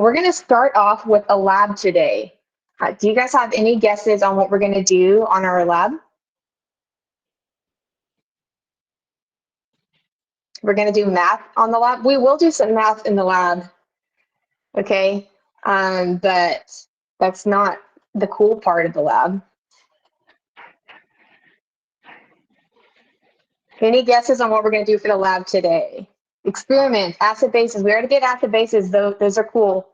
we're going to start off with a lab today. Do you guys have any guesses on what we're going to do on our lab? We're going to do math on the lab. We will do some math in the lab, okay? But that's not the cool part of the lab. Any guesses on what we're going to do for the lab today? Experiments, acid bases. We already did acid bases, though. Those are cool.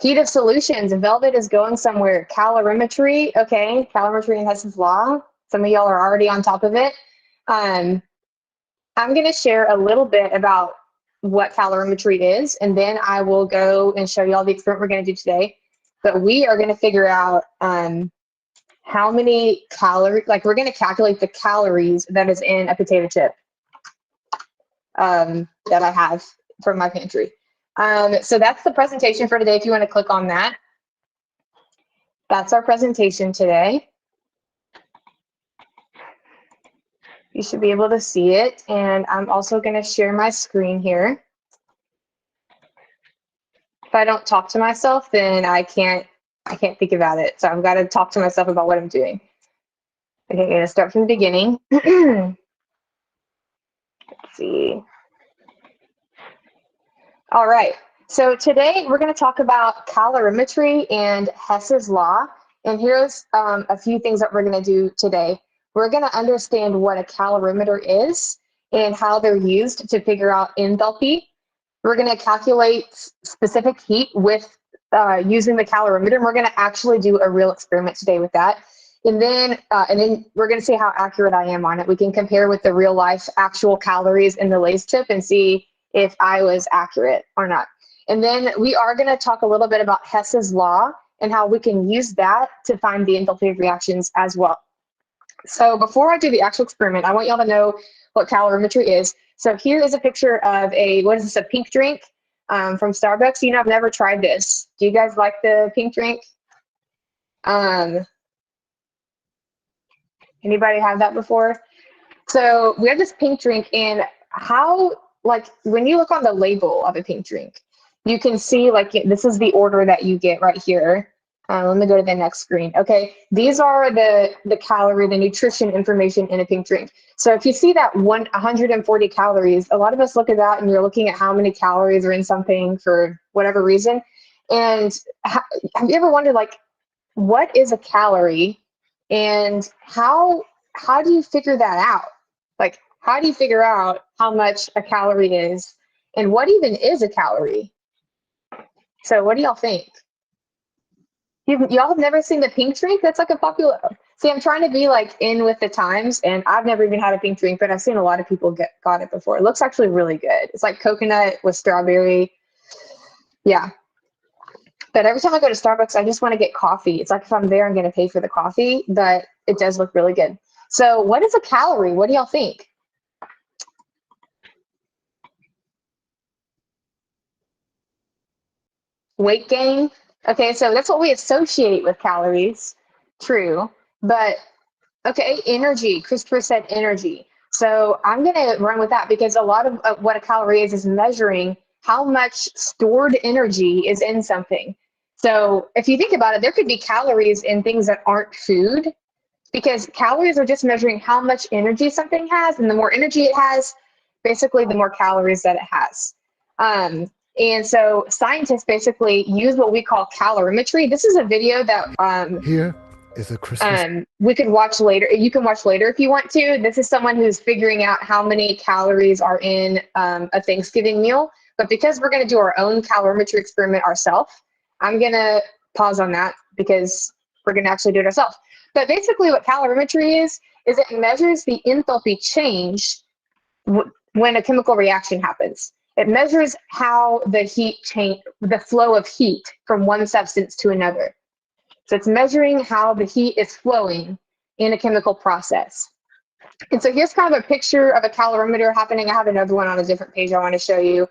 Heat of solutions. Velvet is going somewhere. Calorimetry. Okay, calorimetry and Hess's law. Some of y'all are already on top of it. I'm going to share a little bit about what calorimetry is, and then I will go and show you all the experiment we're going to do today. But we are going to figure out how many calories, like we're going to calculate the calories that is in a potato chip that I have from my pantry. So that's the presentation for today. If you want to click on that, that's our presentation today. You should be able to see it. And I'm also going to share my screen here. If I don't talk to myself, then I can't think about it. So I've got to talk to myself about what I'm doing. Okay, I'm going to start from the beginning. Let's see. All right. So today we're going to talk about calorimetry and Hess's law. And here's a few things that we're going to do today. We're going to understand what a calorimeter is and how they're used to figure out enthalpy. We're going to calculate specific heat with using the calorimeter. And we're going to actually do a real experiment today with that. And then we're going to see how accurate I am on it. We can compare with the real life actual calories in the Lay's chip and see if I was accurate or not. And then we are going to talk a little bit about Hess's law and how we can use that to find the enthalpy of reactions as well. So before I do the actual experiment, I want y'all to know what calorimetry is. So here is a picture of what is this, a pink drink from Starbucks. You know, I've never tried this. Do you guys like the pink drink? Anybody have that before? So we have this pink drink, and how, like, when you look on the label of a pink drink, you can see, like, this is the order that you get right here. Let me go to the next screen. Okay, these are the calorie, the nutrition information in a pink drink. So if you see that 140 calories, a lot of us look at that and you're looking at how many calories are in something for whatever reason. And have you ever wondered, like, what is a calorie and how do you figure that out? Like, how do you figure out how much a calorie is and what even is a calorie? So what do y'all think? Y'all have never seen the pink drink? That's like a popular. See, I'm trying to be like in with the times, and I've never even had a pink drink, but I've seen a lot of people got it before. It looks actually really good. It's like coconut with strawberry. Yeah. But every time I go to Starbucks, I just want to get coffee. It's like if I'm there, I'm going to pay for the coffee, but it does look really good. So what is a calorie? What do y'all think? Weight gain. Okay, so that's what we associate with calories. True. But okay, energy. Christopher said energy. So I'm going to run with that because a lot of what a calorie is measuring how much stored energy is in something. So if you think about it, there could be calories in things that aren't food, because calories are just measuring how much energy something has, and the more energy it has, basically the more calories that it has. And so scientists basically use what we call calorimetry. This is a video that Here is a Christmas. We could watch later. You can watch later if you want to. This is someone who's figuring out how many calories are in a Thanksgiving meal. But because we're going to do our own calorimetry experiment ourselves, I'm going to pause on that because we're going to actually do it ourselves. But basically what calorimetry is it measures the enthalpy change when a chemical reaction happens. It measures how the heat change, the flow of heat from one substance to another. So it's measuring how the heat is flowing in a chemical process. And so here's kind of a picture of a calorimeter happening. I have another one on a different page I want to show you.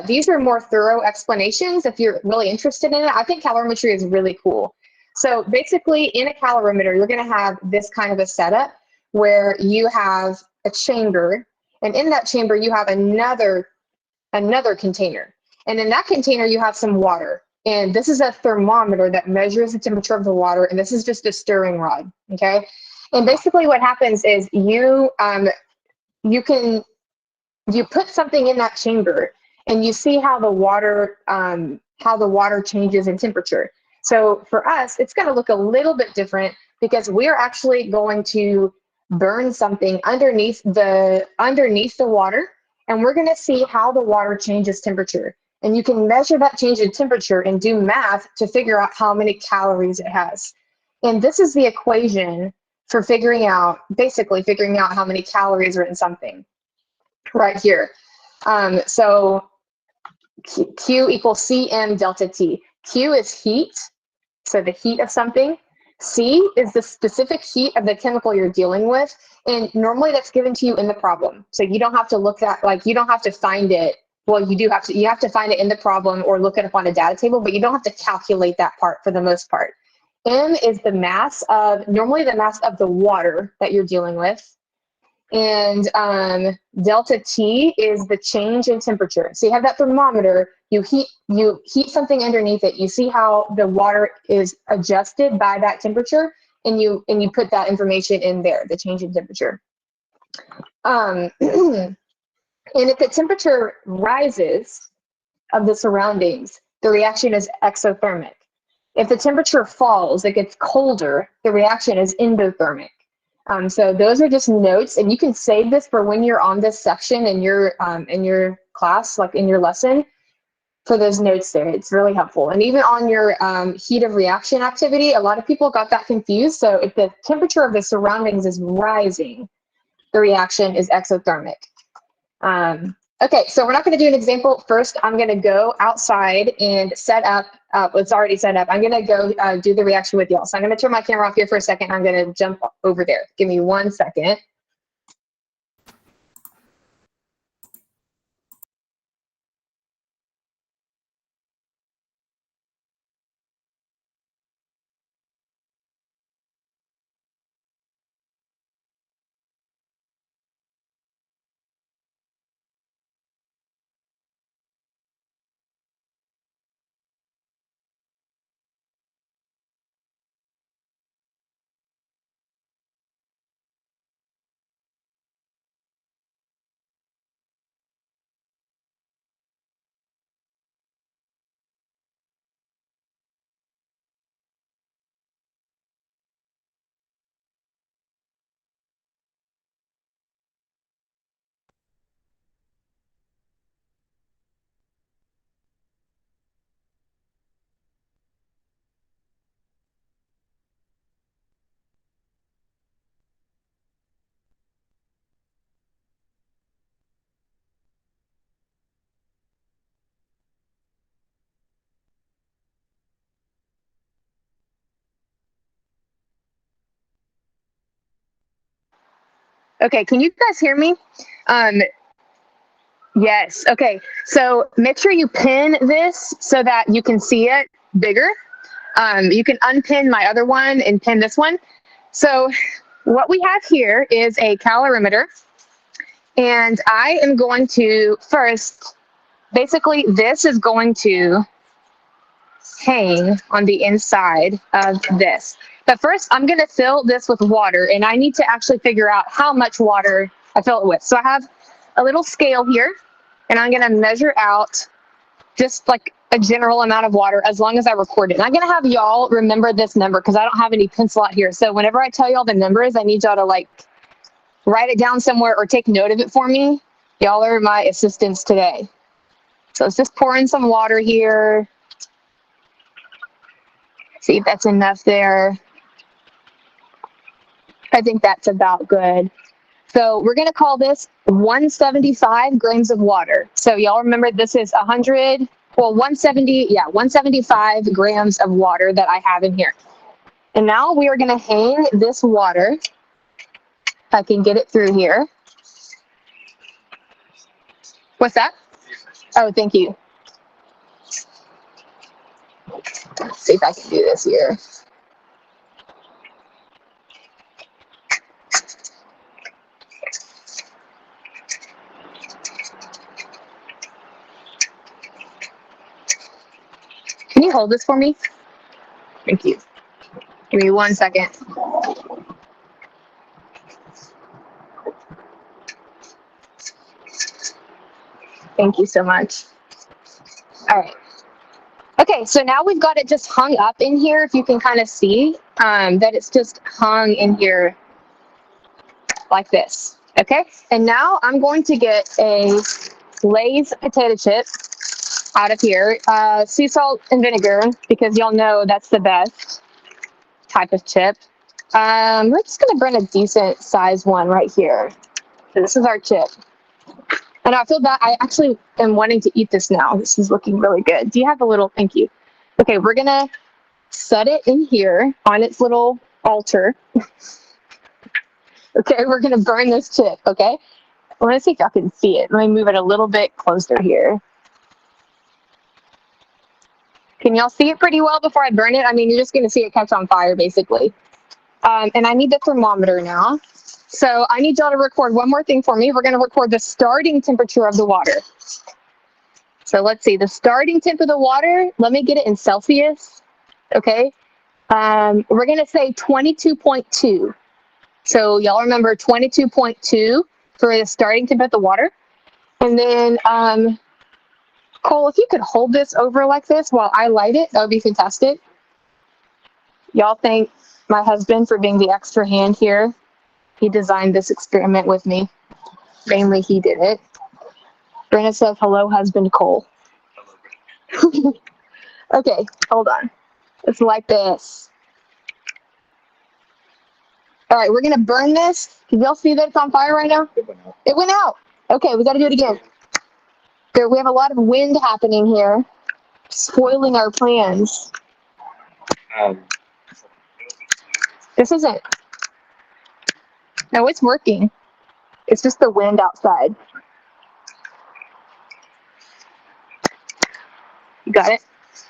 These are more thorough explanations if you're really interested in it. I think calorimetry is really cool. So basically in a calorimeter, you're going to have this kind of a setup where you have a chamber, and in that chamber you have another container. And in that container, you have some water. And this is a thermometer that measures the temperature of the water. And this is just a stirring rod, okay? And basically what happens is you put something in that chamber and you see how the water changes in temperature. So for us, it's going to look a little bit different because we are actually going to burn something underneath the water, and we're going to see how the water changes temperature. And you can measure that change in temperature and do math to figure out how many calories it has. And this is the equation for basically figuring out how many calories are in something right here. So Q equals Cm delta T. Q is heat, so the heat of something. C is the specific heat of the chemical you're dealing with. And normally that's given to you in the problem. So you don't have to you don't have to find it. Well, you have to find it in the problem or look it up on a data table, but you don't have to calculate that part for the most part. M is normally the mass of the water that you're dealing with. And delta T is the change in temperature. So you have that thermometer, you heat something underneath it, you see how the water is adjusted by that temperature, and you put that information in there, the change in temperature. And if the temperature rises of the surroundings, the reaction is exothermic. If the temperature falls, it gets colder, the reaction is endothermic. So those are just notes, and you can save this for when you're on this section in your class, like in your lesson, for those notes there. It's really helpful. And even on your heat of reaction activity, a lot of people got that confused. So if the temperature of the surroundings is rising, the reaction is exothermic. Okay, so we're not going to do an example. First, I'm going to go outside and set up. It's already set up. I'm going to go do the reaction with y'all. So I'm going to turn my camera off here for a second. I'm going to jump over there. Give me 1 second. Okay, can you guys hear me? Yes. Okay. So make sure you pin this so that you can see it bigger. You can unpin my other one and pin this one. So what we have here is a calorimeter. And I am going to first, basically this is going to hang on the inside of this. But first I'm going to fill this with water, and I need to actually figure out how much water I fill it with. So I have a little scale here, and I'm going to measure out just like a general amount of water as long as I record it. And I'm going to have y'all remember this number because I don't have any pencil out here. So whenever I tell y'all the numbers, I need y'all to like write it down somewhere or take note of it for me. Y'all are my assistants today. So let's just pour in some water here. See if that's enough there. I think that's about good. So we're going to call this 175 grams of water. So y'all remember this is 175 grams of water that I have in here. And now we are going to hang this water. If I can get it through here. What's that? Oh, thank you. Let's see if I can do this here. Can you hold this for me? Thank you. Give me 1 second. Thank you so much. All right. Okay, so now we've got it just hung up in here. If you can kind of see that it's just hung in here like this. Okay, and now I'm going to get a Lay's potato chip out of here. Sea salt and vinegar, because y'all know that's the best type of chip. We're just going to burn a decent size one right here. So this is our chip. And I feel bad. I actually am wanting to eat this now. This is looking really good. Do you have a little? Thank you. Okay, we're going to set it in here on its little altar. Okay, we're going to burn this chip, okay? I want to see if y'all can see it. Let me move it a little bit closer here. Can y'all see it pretty well before I burn it? I mean, you're just going to see it catch on fire, basically. And I need the thermometer now. So I need y'all to record one more thing for me. We're going to record the starting temperature of the water. So let's see, the starting temp of the water, let me get it in Celsius, okay? We're going to say 22.2. So y'all remember 22.2 for the starting temp of the water. And then, Cole, if you could hold this over like this while I light it, that would be fantastic. Y'all thank my husband for being the extra hand here. He designed this experiment with me. Mainly he did it. Brenna says, hello, husband Cole. Okay, hold on. Let's light this. All right, we're going to burn this. Can y'all see that it's on fire right now? It went out. Okay, we got to do it again. There, we have a lot of wind happening here, spoiling our plans. This isn't. No, it's working. It's just the wind outside. You got it?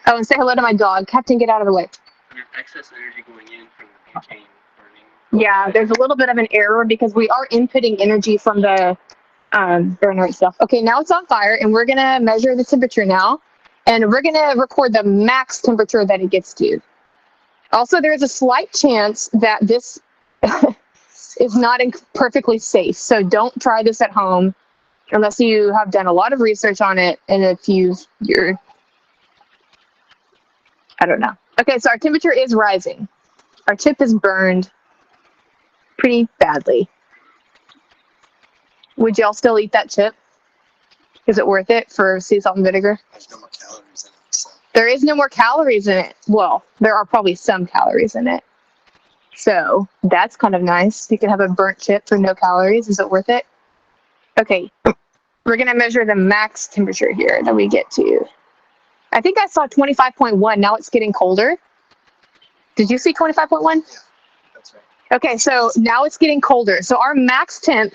Oh, and say hello to my dog. Captain, get out of the way. There's excess energy going in from the butane burning. Yeah, there's a little bit of an error because we are inputting energy from the burner itself. Okay, now it's on fire, and we're going to measure the temperature now, and we're going to record the max temperature that it gets to. Also, there's a slight chance that this is not perfectly safe, so don't try this at home unless you have done a lot of research on it, and if you're, I don't know. Okay, so our temperature is rising. Our chip is burned pretty badly. Would y'all still eat that chip? Is it worth it for sea salt and vinegar? There's no more calories in it. So. There is no more calories in it. Well, there are probably some calories in it. So that's kind of nice. You can have a burnt chip for no calories. Is it worth it? Okay, we're going to measure the max temperature here that we get to. I think I saw 25.1. Now it's getting colder. Did you see 25.1? Yeah, that's right. Okay, so now it's getting colder. So our max temp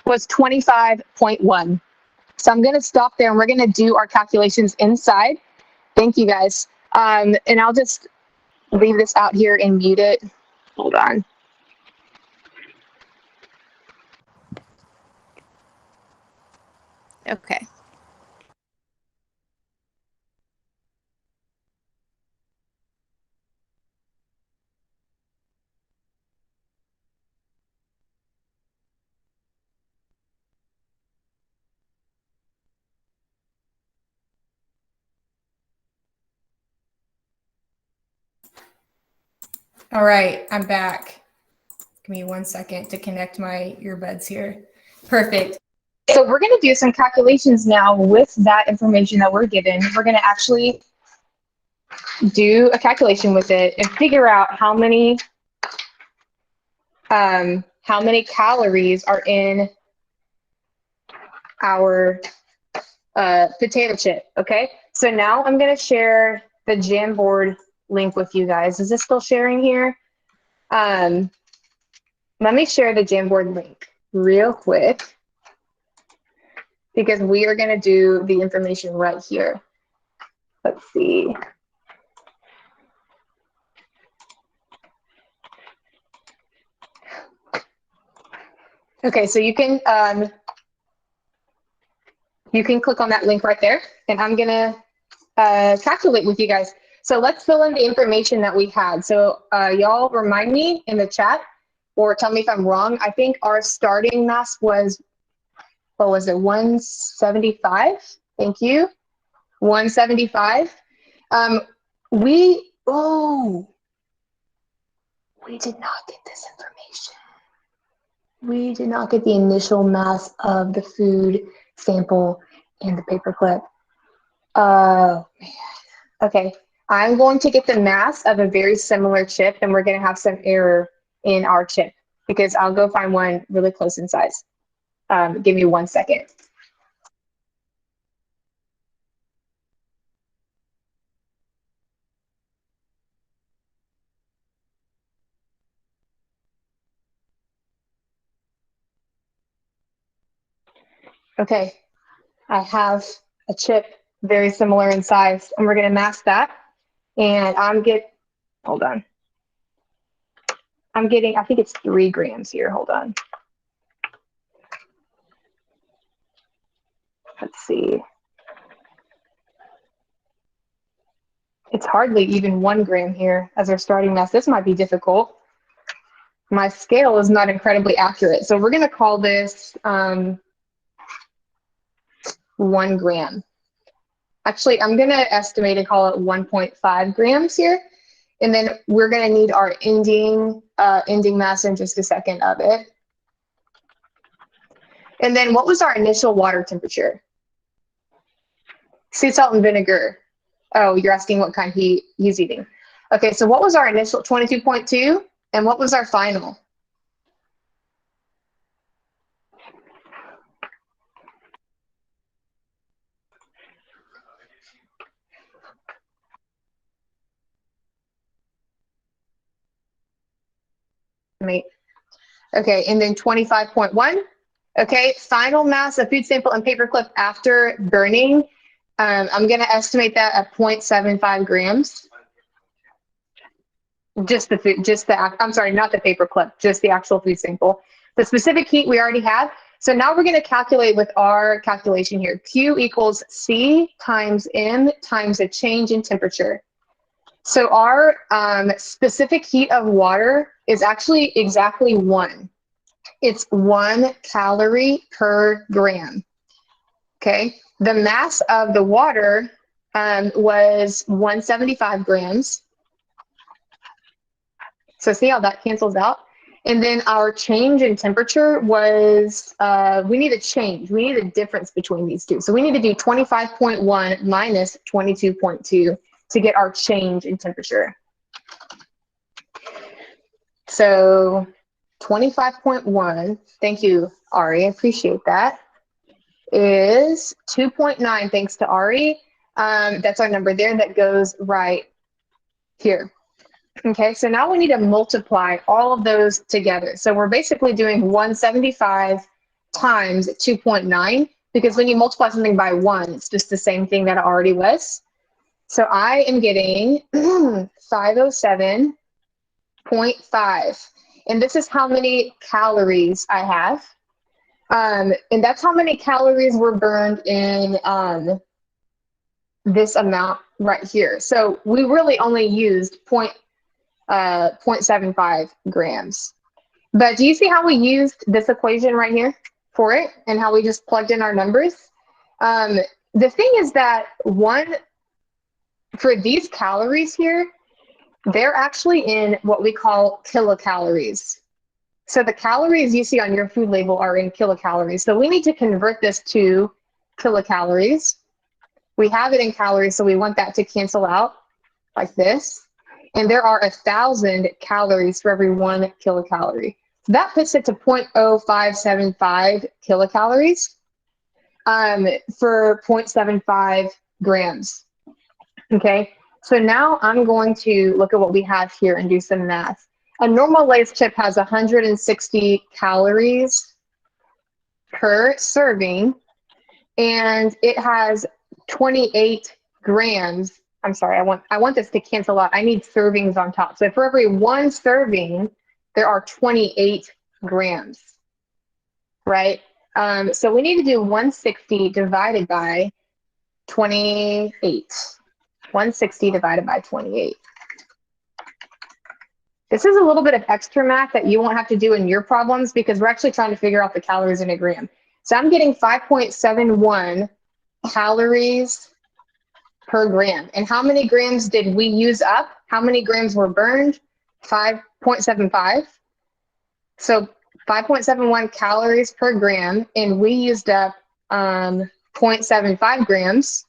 was 25.1. So I'm going to stop there and we're going to do our calculations inside. Thank you guys. And I'll just leave this out here and mute it. Hold on. Okay. All right, I'm back. Give me 1 second to connect my earbuds here. Perfect. So we're going to do some calculations now with that information that we're given. We're going to actually do a calculation with it and figure out how many calories are in our potato chip. Okay, so now I'm going to share the Jamboard link with you guys. Is this still sharing here? Let me share the Jamboard link real quick because we are going to do the information right here. Let's see. Okay, so you can click on that link right there, and I'm gonna calculate with you guys. So let's fill in the information that we had. So y'all remind me in the chat or tell me if I'm wrong. I think our starting mass was, what was it, 175? Thank you. 175. We did not get this information. We did not get the initial mass of the food sample and the paperclip. Oh, man. Okay, I'm going to get the mass of a very similar chip, and we're going to have some error in our chip because I'll go find one really close in size. Give me 1 second. Okay, I have a chip very similar in size, and we're going to mask that. And hold on. I'm getting, I think it's 3 grams here. Hold on. Let's see. It's hardly even 1 gram here as our starting mass. This might be difficult. My scale is not incredibly accurate. So we're going to call this 1 gram. Actually, I'm going to estimate and call it 1.5 grams here. And then we're going to need our ending mass in just a second of it. And then what was our initial water temperature? Sea salt and vinegar. Oh, you're asking what kind he's eating. Okay, so what was our initial 22.2? And what was our final? Okay, and then 25.1. Okay, final mass of food sample and paperclip after burning. I'm going to estimate that at 0.75 grams. Just the food, I'm sorry, not the paperclip, just the actual food sample. The specific heat we already have. So now we're going to calculate with our calculation here. Q equals C times M times a change in temperature. So our specific heat of water is actually exactly 1. It's 1 calorie per gram. Okay. The mass of the water was 175 grams. So see how that cancels out? And then our change in temperature was, we need a change. We need a difference between these two. So we need to do 25.1 minus 22.2 to get our change in temperature. So 25.1, thank you, Ari, I appreciate that, is 2.9, thanks to Ari. That's our number there that goes right here. Okay, so now we need to multiply all of those together. So we're basically doing 175 times 2.9, because when you multiply something by 1, it's just the same thing that it already was. So I am getting 507.5. And this is how many calories I have. And that's how many calories were burned in this amount right here. So we really only used 0.75 grams. But do you see how we used this equation right here for it and how we just plugged in our numbers? The thing is that for these calories here, they're actually in what we call kilocalories. So the calories you see on your food label are in kilocalories. So we need to convert this to kilocalories. We have it in calories, so we want that to cancel out like this. And there are 1,000 calories for every 1 kilocalorie. So that puts it to 0.0575 kilocalories for 0.75 grams. Okay, so now I'm going to look at what we have here and do some math. A normal Lay's chip has 160 calories per serving, and it has 28 grams. I'm sorry, I want this to cancel out. I need servings on top. So for every 1 serving, there are 28 grams, right? So we need to do 160 divided by 28. 160 divided by 28. This is a little bit of extra math that you won't have to do in your problems because we're actually trying to figure out the calories in a gram. So I'm getting 5.71 calories per gram. And how many grams did we use up? How many grams were burned? 5.75. So 5.71 calories per gram, and we used up 0.75 grams.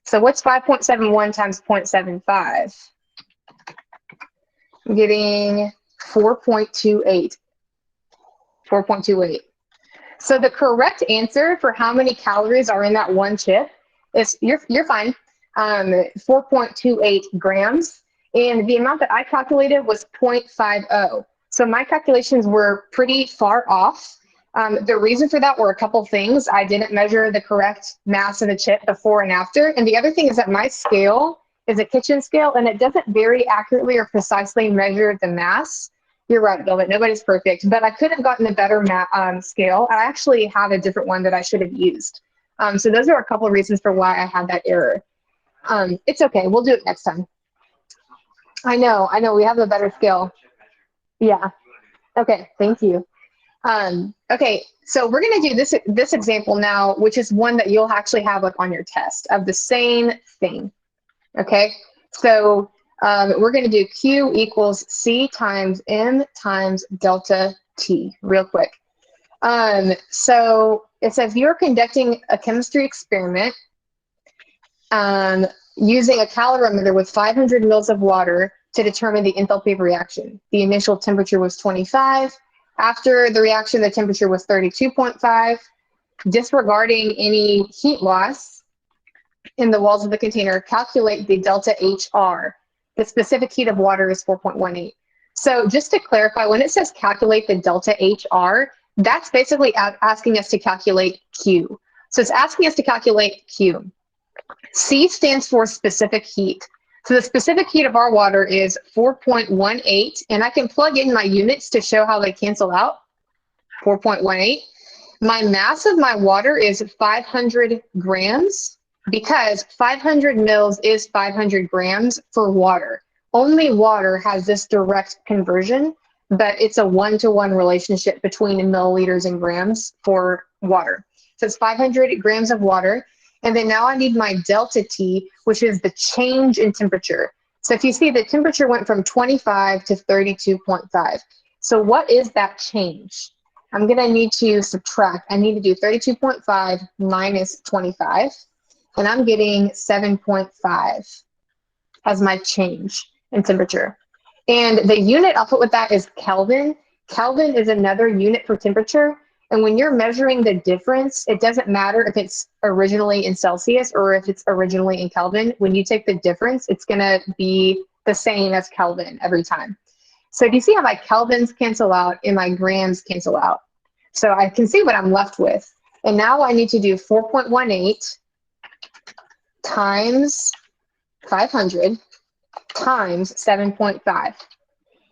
So what's 5.71 times 0.75? I'm getting 4.28. 4.28. So the correct answer for how many calories are in that one chip is, you're fine, 4.28 grams. And the amount that I calculated was 0.50. So my calculations were pretty far off. The reason for that were a couple things. I didn't measure the correct mass of the chip before and after. And the other thing is that my scale is a kitchen scale and it doesn't very accurately or precisely measure the mass. You're right, Bill, but nobody's perfect. But I could have gotten a better scale. I actually have a different one that I should have used. So those are a couple of reasons for why I had that error. It's okay. We'll do it next time. I know. We have a better scale. Yeah. Okay. Thank you. Okay. So we're going to do this example now, which is one that you'll actually have like on your test of the same thing. Okay. So we're going to do Q equals C times M times delta T real quick. So it says you're conducting a chemistry experiment using a calorimeter with 500 mils of water to determine the enthalpy of reaction. The initial temperature was 25. After the reaction, the temperature was 32.5. Disregarding any heat loss in the walls of the container, calculate the delta HR. The specific heat of water is 4.18. So just to clarify, when it says calculate the delta HR, that's basically asking us to calculate Q. So it's asking us to calculate Q. C stands for specific heat. So the specific heat of our water is 4.18, and I can plug in my units to show how they cancel out. 4.18. My mass of my water is 500 grams because 500 mils is 500 grams for water. Only water has this direct conversion, but it's a one-to-one relationship between milliliters and grams for water. So it's 500 grams of water. And then now I need my delta T, which is the change in temperature. So if you see, the temperature went from 25 to 32.5. So what is that change? I'm going to need to subtract. I need to do 32.5 minus 25. And I'm getting 7.5 as my change in temperature. And the unit I'll put with that is Kelvin. Kelvin is another unit for temperature. And when you're measuring the difference, it doesn't matter if it's originally in Celsius or if it's originally in Kelvin. When you take the difference, it's going to be the same as Kelvin every time. So do you see how my Kelvins cancel out and my grams cancel out? So I can see what I'm left with. And now I need to do 4.18 times 500 times 7.5.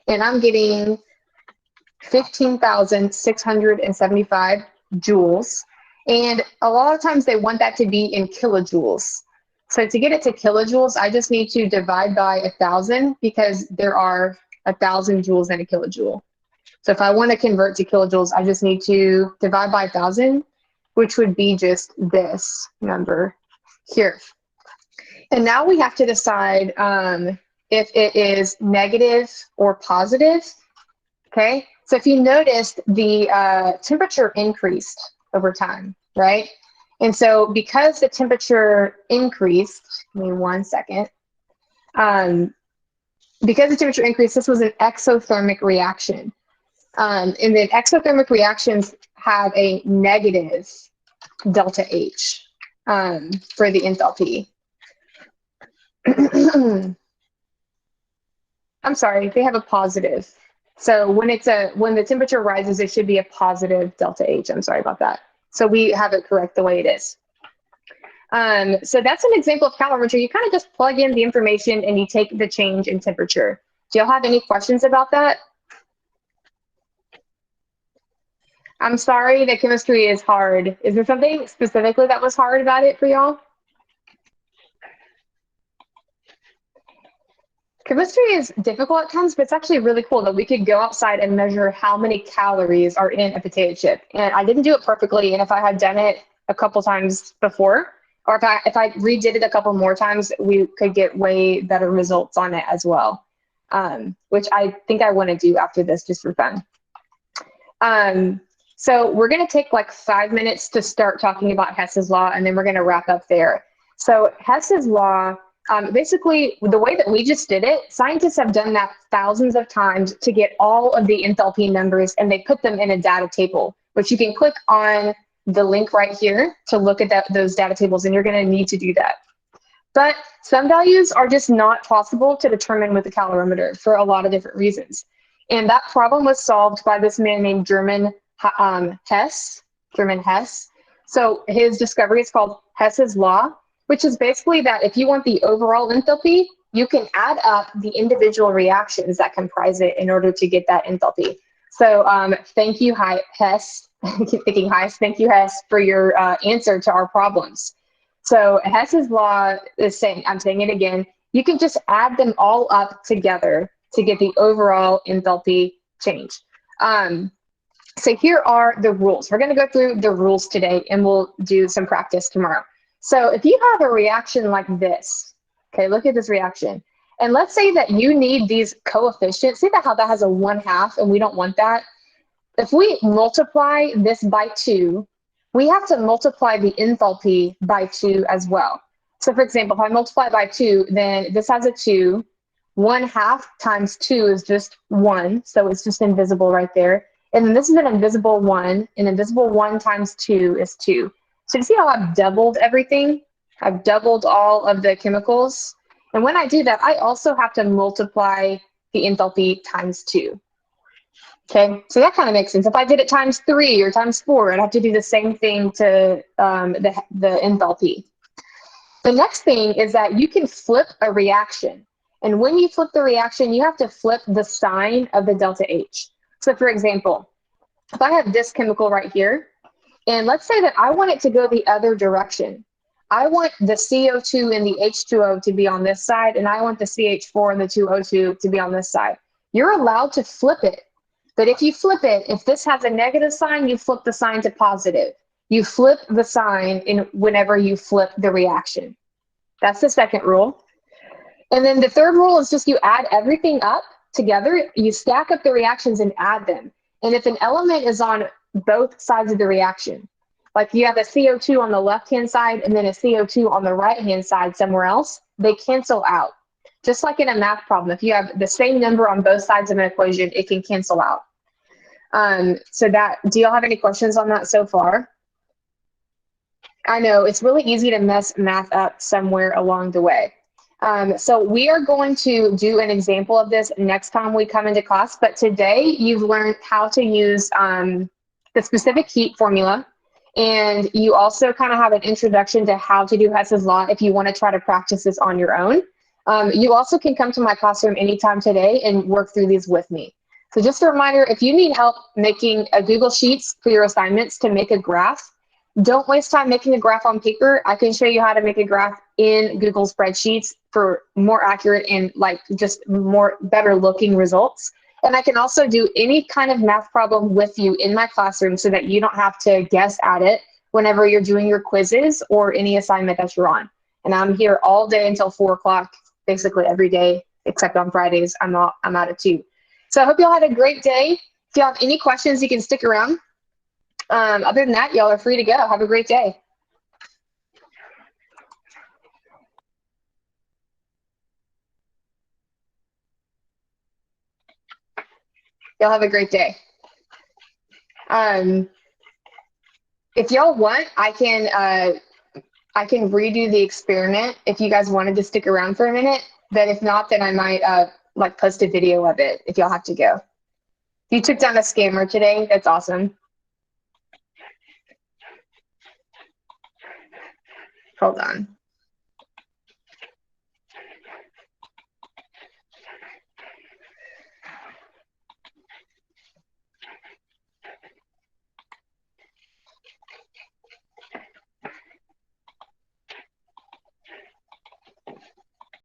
And I'm getting 15,675 joules. And a lot of times they want that to be in kilojoules. So to get it to kilojoules, I just need to divide by 1,000 because there are 1,000 joules in a kilojoule. So if I want to convert to kilojoules, I just need to divide by 1,000, which would be just this number here. And now we have to decide if it is negative or positive. Okay, so if you noticed, the temperature increased over time, right? And so because the temperature increased, give me 1 second. Because the temperature increased, this was an exothermic reaction. And then exothermic reactions have a negative delta H for the enthalpy. I'm sorry, they have a positive. So when the temperature rises, it should be a positive delta H. I'm sorry about that. So we have it correct the way it is. So that's an example of calorimetry. You kind of just plug in the information and you take the change in temperature. Do y'all have any questions about that? I'm sorry, the chemistry is hard. Is there something specifically that was hard about it for y'all? Chemistry is difficult at times, but it's actually really cool that we could go outside and measure how many calories are in a potato chip. And I didn't do it perfectly. And if I had done it a couple times before, or if I redid it a couple more times, we could get way better results on it as well, which I think I want to do after this just for fun. So we're going to take like 5 minutes to start talking about Hess's law, and then we're going to wrap up there. So Hess's law, basically the way that we just did it, scientists have done that thousands of times to get all of the enthalpy numbers, and they put them in a data table, which you can click on the link right here to look at those data tables, and you're going to need to do that. But some values are just not possible to determine with the calorimeter for a lot of different reasons. And that problem was solved by this man named German Hess. So his discovery is called Hess's law, which is basically that if you want the overall enthalpy, you can add up the individual reactions that comprise it in order to get that enthalpy. So thank you, Hess. I keep thinking Hess. Thank you, Hess, for your answer to our problems. So Hess's law is saying, I'm saying it again, you can just add them all up together to get the overall enthalpy change. So here are the rules. We're going to go through the rules today, and we'll do some practice tomorrow. So if you have a reaction like this, okay, look at this reaction. And let's say that you need these coefficients. See how that has a 1/2 and we don't want that? If we multiply this by 2, we have to multiply the enthalpy by 2 as well. So for example, if I multiply by 2, then this has a 2. 1/2 times 2 is just 1, so it's just invisible right there. And then this is an invisible 1, and invisible 1 times 2 is 2. So you see how I've doubled everything? I've doubled all of the chemicals. And when I do that, I also have to multiply the enthalpy times 2. Okay, so that kind of makes sense. If I did it times 3 or times 4, I'd have to do the same thing to the enthalpy. The next thing is that you can flip a reaction. And when you flip the reaction, you have to flip the sign of the delta H. So for example, if I have this chemical right here, and let's say that I want it to go the other direction. I want the CO2 and the H2O to be on this side, and I want the CH4 and the 2O2 to be on this side. You're allowed to flip it. But if you flip it, if this has a negative sign, you flip the sign to positive. You flip the sign whenever you flip the reaction. That's the second rule. And then the third rule is just you add everything up together. You stack up the reactions and add them. And if an element is on both sides of the reaction, like you have a CO2 on the left-hand side and then a CO2 on the right-hand side somewhere else, they cancel out. Just like in a math problem, if you have the same number on both sides of an equation, it can cancel out. Do y'all have any questions on that so far? I know it's really easy to mess math up somewhere along the way. So we are going to do an example of this next time we come into class, but today you've learned how to use the specific heat formula, and you also kind of have an introduction to how to do Hess's law if you want to try to practice this on your own. You also can come to my classroom anytime today and work through these with me. So just a reminder, if you need help making a Google Sheets for your assignments to make a graph, don't waste time making a graph on paper. I can show you how to make a graph in Google spreadsheets for more accurate and like just better looking results. And I can also do any kind of math problem with you in my classroom so that you don't have to guess at it whenever you're doing your quizzes or any assignment that you're on. And I'm here all day until 4 o'clock, basically every day, except on Fridays. I'm out at 2. So I hope y'all had a great day. If you have any questions, you can stick around. Other than that, y'all are free to go. Have a great day. Y'all have a great day. If y'all want, I can redo the experiment if you guys wanted to stick around for a minute. But if not, then I might post a video of it if y'all have to go. You took down a scammer today. That's awesome. Hold on.